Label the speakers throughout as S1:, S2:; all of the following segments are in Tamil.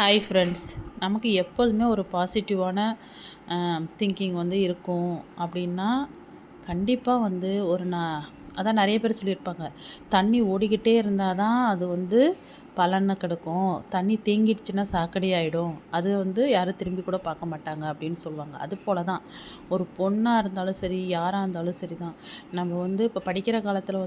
S1: Hi friends. நமக்கு எப்போதுமே ஒரு பாசிட்டிவான திங்கிங் இருக்கும் அப்படின்னா, கண்டிப்பாக ஒரு அதான் நிறைய பேர் சொல்லியிருப்பாங்க. தண்ணி ஓடிக்கிட்டே இருந்தால் தான் அது பலன கெடுக்கும். தண்ணி தேங்கிடுச்சுன்னா சாக்கடை ஆகிடும். அது யாரும் திரும்பி கூட பார்க்க மாட்டாங்க அப்படின்னு சொல்லுவாங்க. அதுபோல தான் ஒரு பொண்ணாக இருந்தாலும் சரி, யாராக இருந்தாலும் சரி தான். நம்ம இப்போ படிக்கிற காலத்தில்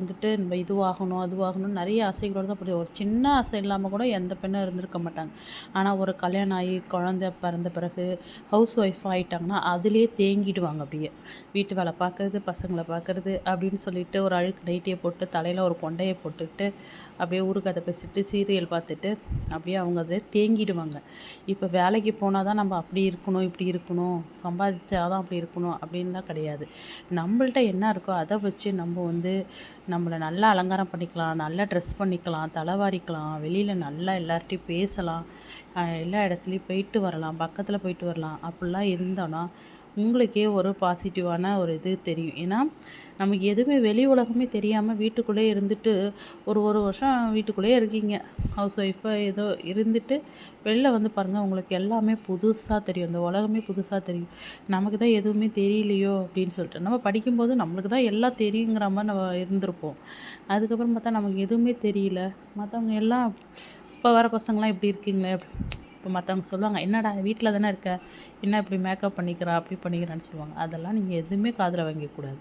S1: நம்ம இதுவாகணும் அதுவாகணும்னு நிறைய ஆசைகளோடு தான் ஒரு சின்ன ஆசை இல்லாமல் கூட எந்த பெண்ணும் இருந்திருக்க மாட்டாங்க. ஆனால் ஒரு கல்யாணம் ஆகி குழந்தை பிறந்த பிறகு ஹவுஸ் ஒய்ஃப் ஆகிட்டாங்கன்னா அதுலேயே தேங்கிடுவாங்க. அப்படியே வீட்டு வேலை பார்க்குறது, பசங்களை பார்க்குறது அப்படின்னு சொல்லிட்டு ஒரு அழுக்கு நைட்டியை போட்டு தலையில் ஒரு கொண்டையை போட்டுட்டு அப்படியே ஊருக்கதை பேசிட்டு சீரியல் பார்த்துட்டு அப்படியே அவங்க அதில் தேங்கிடுவாங்க. இப்போ வேலைக்கு போனால் தான் நம்ம அப்படி இருக்கணும் இப்படி இருக்கணும், சம்பாதிச்சா தான் அப்படி இருக்கணும் அப்படின்லாம் கிடையாது. நம்மள்ட்ட என்ன இருக்கோ அதை வச்சு நம்ம நம்மளை நல்லா அலங்காரம் பண்ணிக்கலாம், நல்லா ட்ரெஸ் பண்ணிக்கலாம், தலைவாரிக்கலாம், வெளியில் நல்லா எல்லார்ட்டையும் பேசலாம், எல்லா இடத்துலையும் போயிட்டு வரலாம், பக்கத்தில் போயிட்டு வரலாம். அப்படிலாம் இருந்தோன்னா உங்களுக்கே ஒரு பாசிட்டிவான ஒரு இது தெரியும். ஏன்னா நமக்கு எதுவுமே வெளி உலகமே தெரியாமல் வீட்டுக்குள்ளேயே இருந்துட்டு ஒரு வருஷம் வீட்டுக்குள்ளேயே இருக்கீங்க, ஹவுஸ் ஒய்ஃபாக ஏதோ இருந்துட்டு வெளில பாருங்கள், உங்களுக்கு எல்லாமே புதுசாக தெரியும். இந்த உலகமே புதுசாக தெரியும். நமக்கு தான் எதுவுமே தெரியலையோ அப்படின்னு சொல்லிட்டு நம்ம படிக்கும்போது நம்மளுக்கு தான் எல்லாம் தெரியுங்கிற மாதிரி நம்ம இருந்திருப்போம். அதுக்கப்புறம் பார்த்தா நமக்கு எதுவுமே தெரியல. மற்றவங்க எல்லாம் இப்போ வர பசங்களாம் இப்படி இருக்கீங்களே, இப்போ மற்றவங்க சொல்லுவாங்க, என்னடா வீட்டில் தானே இருக்க, என்ன இப்படி மேக்கப் பண்ணிக்கிறா அப்படி பண்ணிக்கிறான்னு சொல்லுவாங்க. அதெல்லாம் நீங்கள் எதுவுமே காதில் வாங்கிக்கூடாது.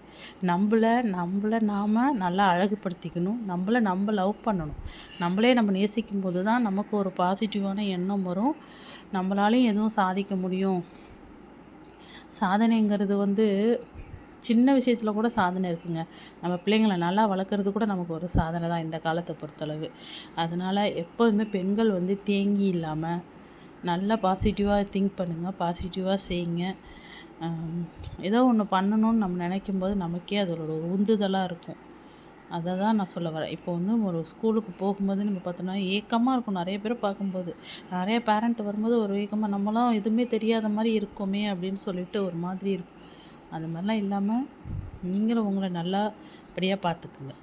S1: நம்மளை நாம் நல்லா அழகுபடுத்திக்கணும். நம்ம லவ் பண்ணணும். நம்மளே நம்ம நேசிக்கும் போது தான் நமக்கு ஒரு பாசிட்டிவான எண்ணம் வரும். நம்மளாலையும் எதுவும் சாதிக்க முடியும். சாதனைங்கிறது சின்ன விஷயத்தில் கூட சாதனை இருக்குங்க. நம்ம பிள்ளைங்களை நல்லா வளர்க்குறது கூட நமக்கு ஒரு சாதனை தான் இந்த காலத்தை பொறுத்தளவு. அதனால் எப்போதுமே பெண்கள் தேங்கி இல்லாமல் நல்லா பாசிட்டிவாக திங்க் பண்ணுங்கள், பாசிட்டிவாக செய்யுங்க. ஏதோ ஒன்று பண்ணணும்னு நம்ம நினைக்கும்போது நமக்கே அதோட ஒரு உந்துதலாக இருக்கும். அதை தான் நான் சொல்ல வரேன். இப்போ ஒரு ஸ்கூலுக்கு போகும்போது நம்ம பார்த்தோன்னா ஏக்கமாக இருக்கும். நிறைய பேரை பார்க்கும்போது நிறைய பேரண்ட் வரும்போது ஒரு ஏக்கமாக, நம்மளாம் எதுவுமே தெரியாத மாதிரி இருக்கோமே அப்படின்னு சொல்லிட்டு ஒரு மாதிரி இருக்கும். அது மாதிரிலாம் இல்லாமல் நீங்களும் உங்களை நல்லபடியாக பார்த்துக்குங்க.